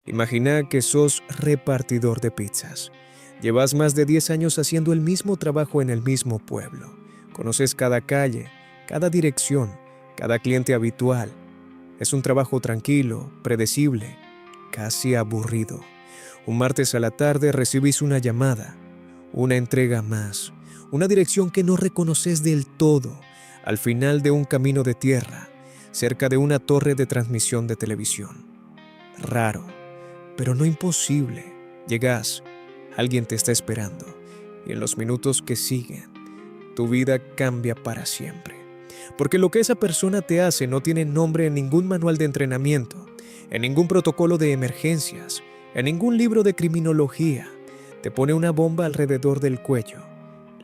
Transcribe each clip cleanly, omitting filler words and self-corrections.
Imagina que sos repartidor de pizzas. Llevas más de 10 años haciendo el mismo trabajo en el mismo pueblo. Conoces cada calle, cada dirección, cada cliente habitual. Es un trabajo tranquilo, predecible, casi aburrido. Un martes a la tarde recibís una llamada, una entrega más, una dirección que no reconoces del todo, al final de un camino de tierra, cerca de una torre de transmisión de televisión. Raro, pero no imposible. Llegas, alguien te está esperando, y en los minutos que siguen, tu vida cambia para siempre. Porque lo que esa persona te hace no tiene nombre en ningún manual de entrenamiento, en ningún protocolo de emergencias, en ningún libro de criminología. Te pone una bomba alrededor del cuello,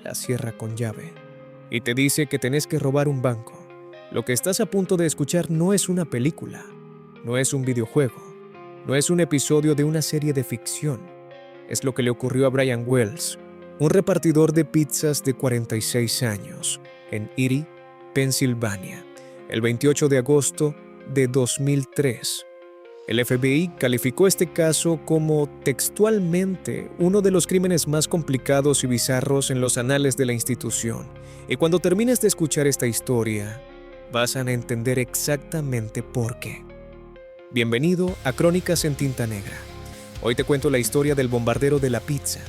la cierra con llave, y te dice que tenés que robar un banco. Lo que estás a punto de escuchar no es una película, no es un videojuego, no es un episodio de una serie de ficción. Es lo que le ocurrió a Brian Wells, un repartidor de pizzas de 46 años, en Erie, Pensilvania, el 28 de agosto de 2003. El FBI calificó este caso como textualmente uno de los crímenes más complicados y bizarros en los anales de la institución. Y cuando termines de escuchar esta historia, vas a entender exactamente por qué. Bienvenido a Crónicas en Tinta Negra. Hoy te cuento la historia del bombardero de la pizza.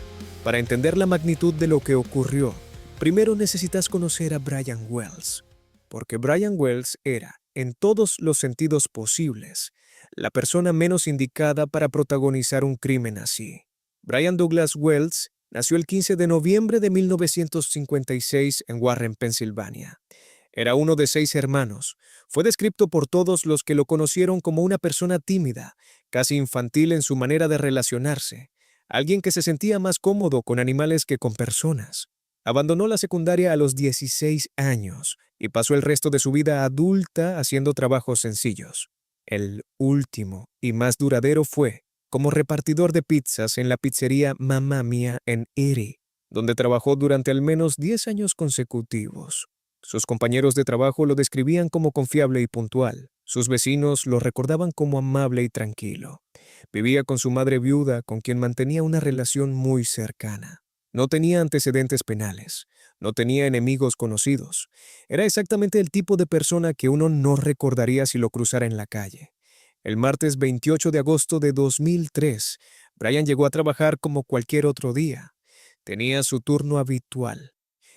Para entender la magnitud de lo que ocurrió, primero necesitas conocer a Brian Wells, porque Brian Wells era, en todos los sentidos posibles, la persona menos indicada para protagonizar un crimen así. Brian Douglas Wells nació el 15 de noviembre de 1956 en Warren, Pensilvania. Era uno de 6 hermanos. Fue descrito por todos los que lo conocieron como una persona tímida, casi infantil en su manera de relacionarse, alguien que se sentía más cómodo con animales que con personas. Abandonó la secundaria a los 16 años y pasó el resto de su vida adulta haciendo trabajos sencillos. El último y más duradero fue como repartidor de pizzas en la pizzería Mamma Mia en Erie, donde trabajó durante al menos 10 años consecutivos. Sus compañeros de trabajo lo describían como confiable y puntual. Sus vecinos lo recordaban como amable y tranquilo. Vivía con su madre viuda, con quien mantenía una relación muy cercana. No tenía antecedentes penales. No tenía enemigos conocidos. Era exactamente el tipo de persona que uno no recordaría si lo cruzara en la calle. El martes 28 de agosto de 2003, Brian llegó a trabajar como cualquier otro día. Tenía su turno habitual.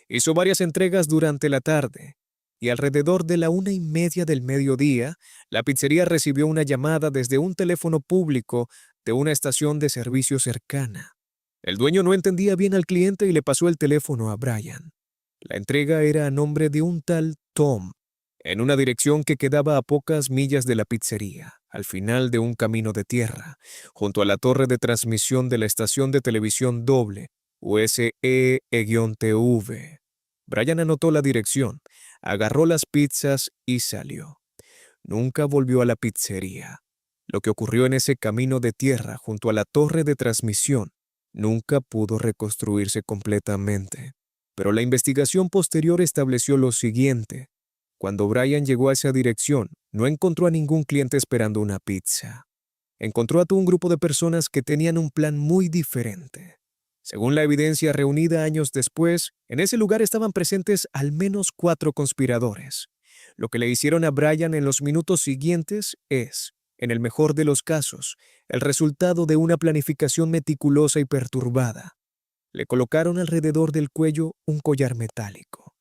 Hizo varias entregas durante la tarde, y alrededor de la 1:30 del mediodía, la pizzería recibió una llamada desde un teléfono público de una estación de servicio cercana. El dueño no entendía bien al cliente y le pasó el teléfono a Brian. La entrega era a nombre de un tal Tom, en una dirección que quedaba a pocas millas de la pizzería, al final de un camino de tierra, junto a la torre de transmisión de la estación de televisión doble, USE-TV. Brian anotó la dirección, agarró las pizzas y salió. Nunca volvió a la pizzería. Lo que ocurrió en ese camino de tierra junto a la torre de transmisión nunca pudo reconstruirse completamente. Pero la investigación posterior estableció lo siguiente. Cuando Brian llegó a esa dirección, no encontró a ningún cliente esperando una pizza. Encontró a todo un grupo de personas que tenían un plan muy diferente. Según la evidencia reunida años después, en ese lugar estaban presentes al menos 4 conspiradores. Lo que le hicieron a Brian en los minutos siguientes es, en el mejor de los casos, el resultado de una planificación meticulosa y perturbada. Le colocaron alrededor del cuello un collar metálico.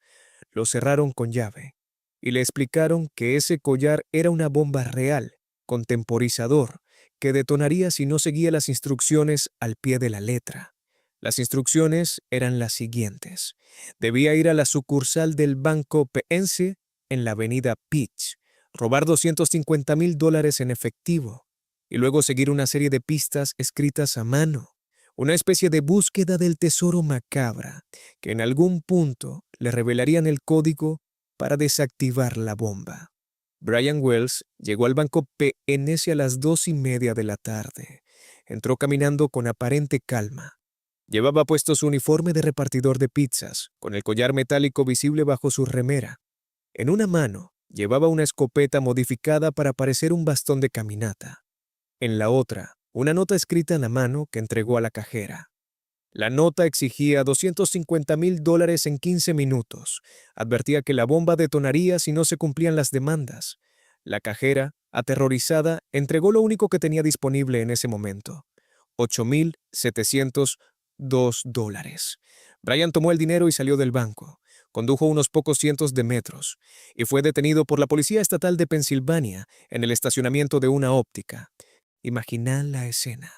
Lo cerraron con llave y le explicaron que ese collar era una bomba real, con temporizador, que detonaría si no seguía las instrucciones al pie de la letra. Las instrucciones eran las siguientes. Debía ir a la sucursal del Banco PNC en la avenida Peach, robar $250,000 en efectivo y luego seguir una serie de pistas escritas a mano. Una especie de búsqueda del tesoro macabra que en algún punto le revelarían el código para desactivar la bomba. Brian Wells llegó al Banco PNC a las 2:30 de la tarde. Entró caminando con aparente calma. Llevaba puesto su uniforme de repartidor de pizzas, con el collar metálico visible bajo su remera. En una mano, llevaba una escopeta modificada para parecer un bastón de caminata. En la otra, una nota escrita a mano que entregó a la cajera. La nota exigía $250,000 en 15 minutos. Advertía que la bomba detonaría si no se cumplían las demandas. La cajera, aterrorizada, entregó lo único que tenía disponible en ese momento: $8,702. Brian tomó el dinero y salió del banco. Condujo unos pocos cientos de metros y fue detenido por la Policía Estatal de Pensilvania en el estacionamiento de una óptica. Imagina la escena.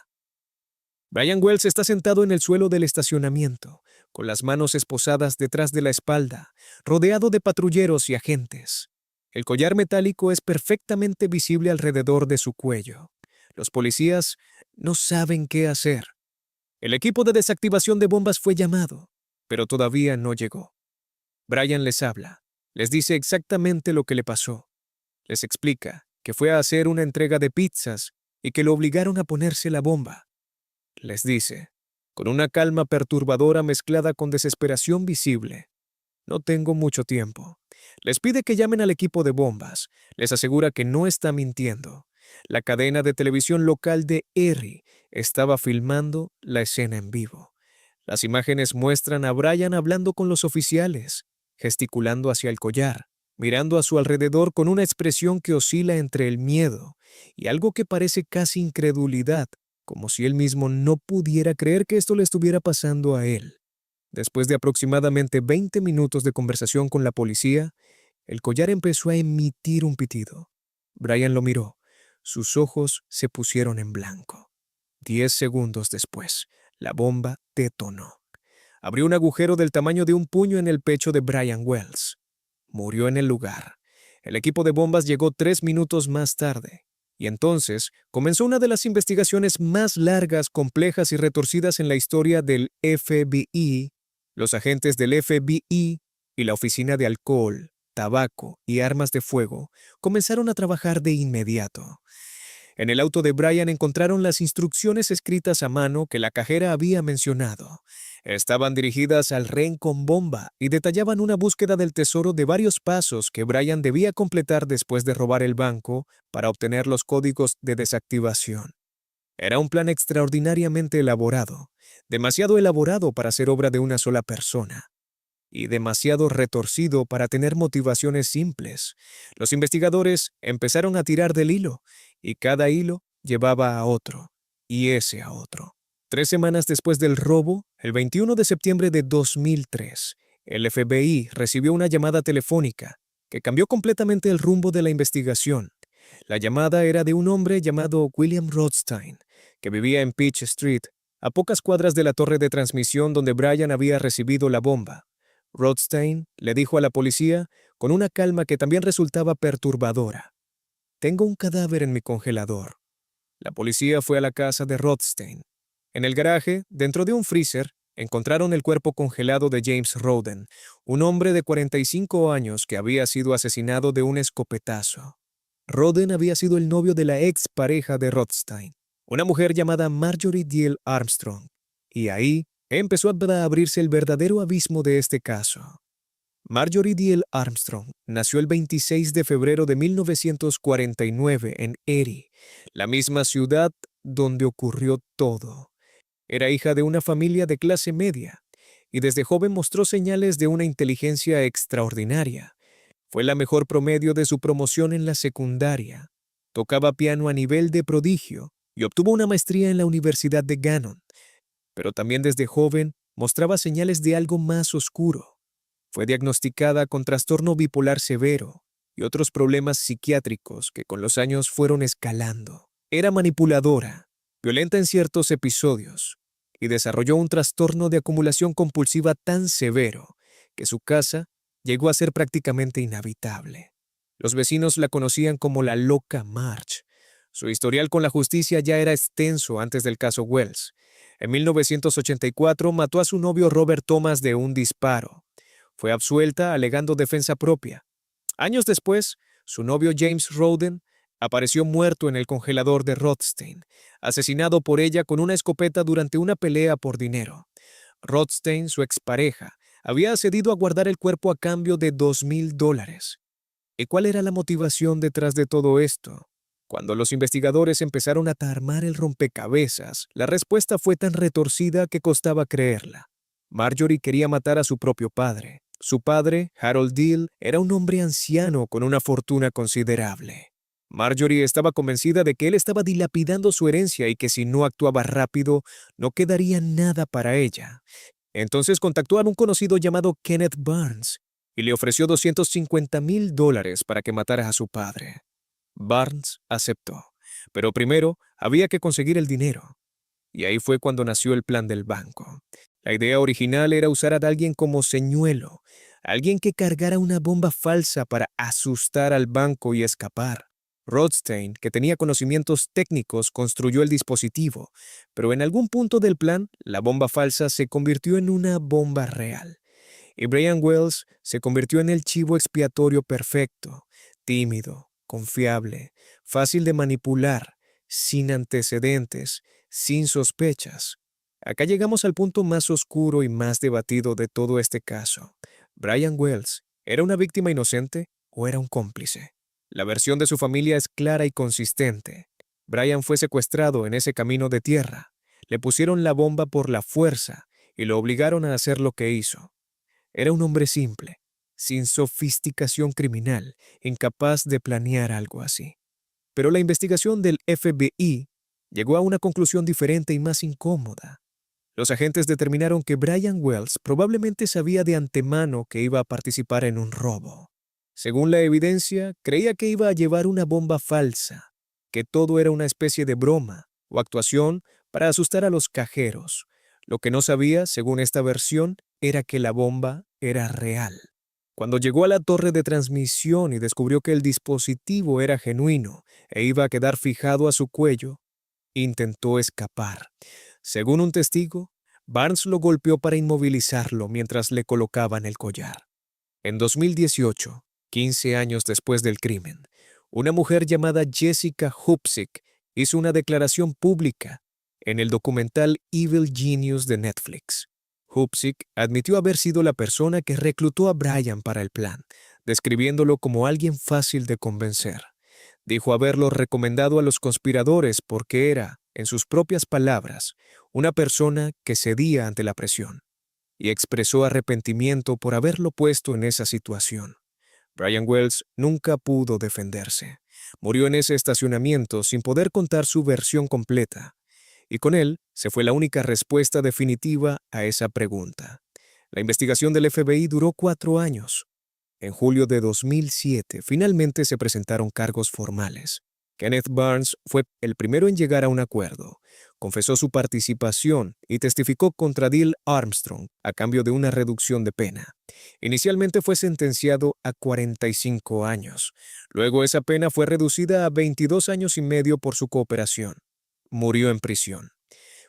Brian Wells está sentado en el suelo del estacionamiento, con las manos esposadas detrás de la espalda, rodeado de patrulleros y agentes. El collar metálico es perfectamente visible alrededor de su cuello. Los policías no saben qué hacer. El equipo de desactivación de bombas fue llamado, pero todavía no llegó. Brian les habla, les dice exactamente lo que le pasó. Les explica que fue a hacer una entrega de pizzas y que lo obligaron a ponerse la bomba. Les dice, con una calma perturbadora mezclada con desesperación visible: no tengo mucho tiempo. Les pide que llamen al equipo de bombas. Les asegura que no está mintiendo. La cadena de televisión local de Erie estaba filmando la escena en vivo. Las imágenes muestran a Brian hablando con los oficiales, gesticulando hacia el collar, mirando a su alrededor con una expresión que oscila entre el miedo y algo que parece casi incredulidad, como si él mismo no pudiera creer que esto le estuviera pasando a él. Después de aproximadamente 20 minutos de conversación con la policía, el collar empezó a emitir un pitido. Brian lo miró. Sus ojos se pusieron en blanco. 10 segundos después, la bomba detonó. Abrió un agujero del tamaño de un puño en el pecho de Brian Wells. Murió en el lugar. El equipo de bombas llegó 3 minutos más tarde. Y entonces comenzó una de las investigaciones más largas, complejas y retorcidas en la historia del FBI. Los agentes del FBI y la Oficina de Alcohol, Tabaco y Armas de Fuego comenzaron a trabajar de inmediato. En el auto de Brian encontraron las instrucciones escritas a mano que la cajera había mencionado. Estaban dirigidas al rehén con bomba y detallaban una búsqueda del tesoro de varios pasos que Brian debía completar después de robar el banco para obtener los códigos de desactivación. Era un plan extraordinariamente elaborado, demasiado elaborado para ser obra de una sola persona, y demasiado retorcido para tener motivaciones simples. Los investigadores empezaron a tirar del hilo, y cada hilo llevaba a otro, y ese a otro. 3 semanas después del robo, el 21 de septiembre de 2003, el FBI recibió una llamada telefónica que cambió completamente el rumbo de la investigación. La llamada era de un hombre llamado William Rothstein, que vivía en Peach Street, a pocas cuadras de la torre de transmisión donde Brian había recibido la bomba. Rothstein le dijo a la policía, con una calma que también resultaba perturbadora: «Tengo un cadáver en mi congelador». La policía fue a la casa de Rothstein. En el garaje, dentro de un freezer, encontraron el cuerpo congelado de James Roden, un hombre de 45 años que había sido asesinado de un escopetazo. Roden había sido el novio de la ex pareja de Rothstein, una mujer llamada Marjorie Diehl Armstrong, y ahí empezó a abrirse el verdadero abismo de este caso. Marjorie Diehl Armstrong nació el 26 de febrero de 1949 en Erie, la misma ciudad donde ocurrió todo. Era hija de una familia de clase media y desde joven mostró señales de una inteligencia extraordinaria. Fue la mejor promedio de su promoción en la secundaria. Tocaba piano a nivel de prodigio y obtuvo una maestría en la Universidad de Gannon. Pero también desde joven mostraba señales de algo más oscuro. Fue diagnosticada con trastorno bipolar severo y otros problemas psiquiátricos que con los años fueron escalando. Era manipuladora, violenta en ciertos episodios, y desarrolló un trastorno de acumulación compulsiva tan severo que su casa llegó a ser prácticamente inhabitable. Los vecinos la conocían como la loca Marge. Su historial con la justicia ya era extenso antes del caso Wells. En 1984 mató a su novio Robert Thomas de un disparo. Fue absuelta alegando defensa propia. Años después, su novio James Roden apareció muerto en el congelador de Rothstein, asesinado por ella con una escopeta durante una pelea por dinero. Rothstein, su expareja, había accedido a guardar el cuerpo a cambio de $2,000. ¿Y cuál era la motivación detrás de todo esto? Cuando los investigadores empezaron a armar el rompecabezas, la respuesta fue tan retorcida que costaba creerla. Marjorie quería matar a su propio padre. Su padre, Harold Deal, era un hombre anciano con una fortuna considerable. Marjorie estaba convencida de que él estaba dilapidando su herencia y que si no actuaba rápido, no quedaría nada para ella. Entonces contactó a un conocido llamado Kenneth Barnes y le ofreció $250,000 para que matara a su padre. Barnes aceptó, pero primero había que conseguir el dinero. Y ahí fue cuando nació el plan del banco. La idea original era usar a alguien como señuelo, alguien que cargara una bomba falsa para asustar al banco y escapar. Rothstein, que tenía conocimientos técnicos, construyó el dispositivo, pero en algún punto del plan, la bomba falsa se convirtió en una bomba real. Y Brian Wells se convirtió en el chivo expiatorio perfecto, tímido, confiable, fácil de manipular, sin antecedentes, sin sospechas. Acá llegamos al punto más oscuro y más debatido de todo este caso. ¿Brian Wells era una víctima inocente o era un cómplice? La versión de su familia es clara y consistente. Brian fue secuestrado en ese camino de tierra. Le pusieron la bomba por la fuerza y lo obligaron a hacer lo que hizo. Era un hombre simple, sin sofisticación criminal, incapaz de planear algo así. Pero la investigación del FBI llegó a una conclusión diferente y más incómoda. Los agentes determinaron que Brian Wells probablemente sabía de antemano que iba a participar en un robo. Según la evidencia, creía que iba a llevar una bomba falsa, que todo era una especie de broma o actuación para asustar a los cajeros. Lo que no sabía, según esta versión, era que la bomba era real. Cuando llegó a la torre de transmisión y descubrió que el dispositivo era genuino e iba a quedar fijado a su cuello, intentó escapar. Según un testigo, Barnes lo golpeó para inmovilizarlo mientras le colocaban el collar. En 2018, 15 años después del crimen, una mujer llamada Jessica Hoopsick hizo una declaración pública en el documental Evil Genius de Netflix. Hoopsick admitió haber sido la persona que reclutó a Brian para el plan, describiéndolo como alguien fácil de convencer. Dijo haberlo recomendado a los conspiradores porque era, en sus propias palabras, una persona que cedía ante la presión, y expresó arrepentimiento por haberlo puesto en esa situación. Brian Wells nunca pudo defenderse. Murió en ese estacionamiento sin poder contar su versión completa, y con él se fue la única respuesta definitiva a esa pregunta. La investigación del FBI duró 4 años. En julio de 2007, finalmente se presentaron cargos formales. Kenneth Barnes fue el primero en llegar a un acuerdo. Confesó su participación y testificó contra Deal Armstrong a cambio de una reducción de pena. Inicialmente fue sentenciado a 45 años. Luego esa pena fue reducida a 22 años y medio por su cooperación. Murió en prisión.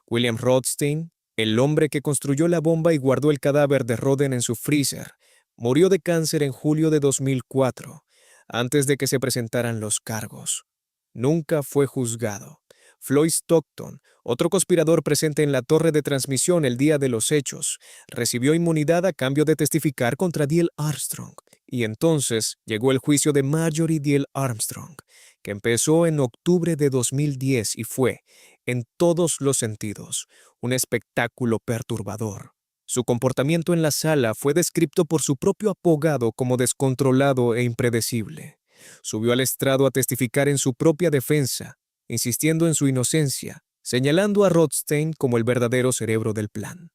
William Rothstein, el hombre que construyó la bomba y guardó el cadáver de Roden en su freezer, murió de cáncer en julio de 2004, antes de que se presentaran los cargos. Nunca fue juzgado. Floyd Stockton, otro conspirador presente en la torre de transmisión el día de los hechos, recibió inmunidad a cambio de testificar contra Deal Armstrong. Y entonces llegó el juicio de Marjorie Deal Armstrong, que empezó en octubre de 2010 y fue, en todos los sentidos, un espectáculo perturbador. Su comportamiento en la sala fue descrito por su propio abogado como descontrolado e impredecible. Subió al estrado a testificar en su propia defensa, insistiendo en su inocencia, señalando a Rothstein como el verdadero cerebro del plan.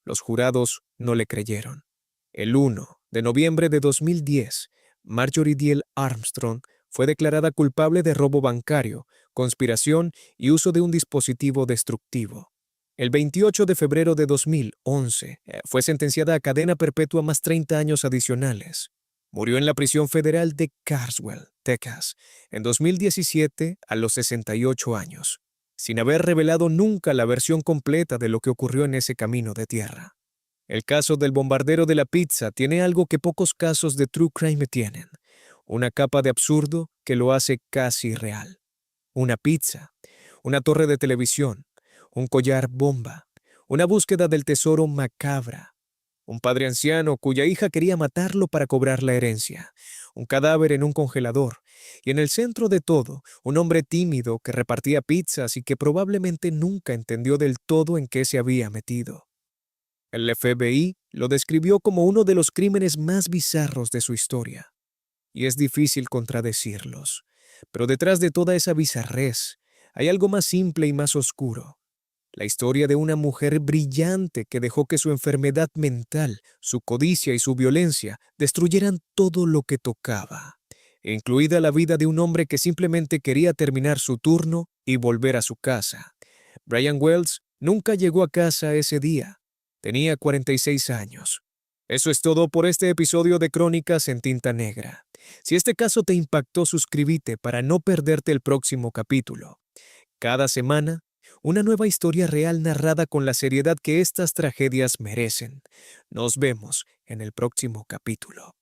Los jurados no le creyeron. El 1 de noviembre de 2010, Marjorie Deal Armstrong fue declarada culpable de robo bancario, conspiración y uso de un dispositivo destructivo. El 28 de febrero de 2011 fue sentenciada a cadena perpetua más 30 años adicionales. Murió en la prisión federal de Carswell, Texas, en 2017 a los 68 años, sin haber revelado nunca la versión completa de lo que ocurrió en ese camino de tierra. El caso del bombardero de la pizza tiene algo que pocos casos de true crime tienen, una capa de absurdo que lo hace casi real. Una pizza, una torre de televisión, un collar bomba, una búsqueda del tesoro macabra, un padre anciano cuya hija quería matarlo para cobrar la herencia, un cadáver en un congelador Y en el centro de todo, un hombre tímido que repartía pizzas y que probablemente nunca entendió del todo en qué se había metido. El FBI lo describió como uno de los crímenes más bizarros de su historia. Y es difícil contradecirlos. Pero detrás de toda esa bizarrez, hay algo más simple y más oscuro. La historia de una mujer brillante que dejó que su enfermedad mental, su codicia y su violencia destruyeran todo lo que tocaba, incluida la vida de un hombre que simplemente quería terminar su turno y volver a su casa. Brian Wells nunca llegó a casa ese día. Tenía 46 años. Eso es todo por este episodio de Crónicas en Tinta Negra. Si este caso te impactó, suscríbete para no perderte el próximo capítulo. Cada semana, una nueva historia real narrada con la seriedad que estas tragedias merecen. Nos vemos en el próximo capítulo.